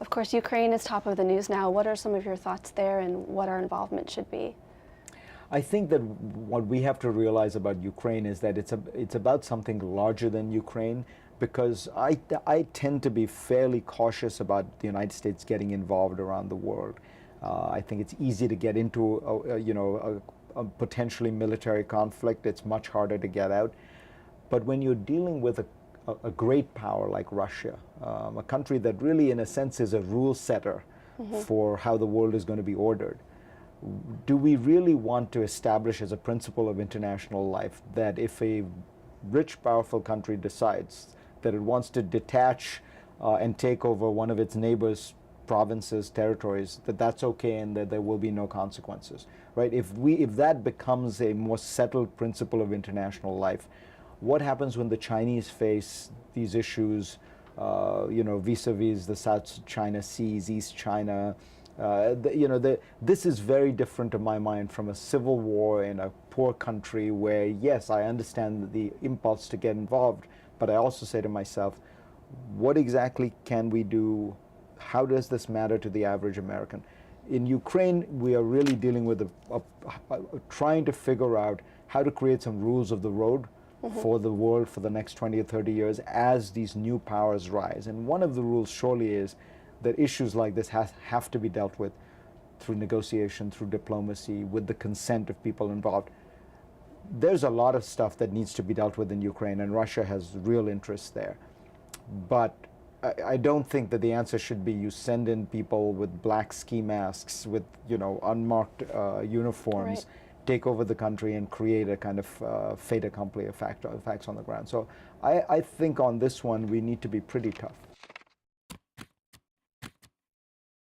Of course, Ukraine is top of the news now. What are some of your thoughts there and what our involvement should be? I think that what we have to realize about Ukraine is that it's about something larger than Ukraine, because I tend to be fairly cautious about the United States getting involved around the world. I think it's easy to get into a potentially military conflict. It's much harder to get out. But when you're dealing with a great power like Russia, a country that really in a sense is a rule setter for how the world is going to be ordered, do we really want to establish as a principle of international life that if a rich, powerful country decides that it wants to detach and take over one of its neighbors' provinces, territories, that that's okay and that there will be no consequences, right? If that becomes a more settled principle of international life, what happens when the Chinese face these issues, vis-a-vis the South China Seas, East China? This is very different to my mind from a civil war in a poor country where, yes, I understand the impulse to get involved, but I also say to myself, what exactly can we do? How does this matter to the average American? In Ukraine, we are really dealing with trying to figure out how to create some rules of the road for the world for the next 20 or 30 years as these new powers rise. And one of the rules surely is that issues like this have to be dealt with through negotiation, through diplomacy, with the consent of people involved. There's a lot of stuff that needs to be dealt with in Ukraine, and Russia has real interests there. But I don't think that the answer should be you send in people with black ski masks, with unmarked uniforms, take over the country and create a kind of fait accompli, facts on the ground. So I think on this one we need to be pretty tough.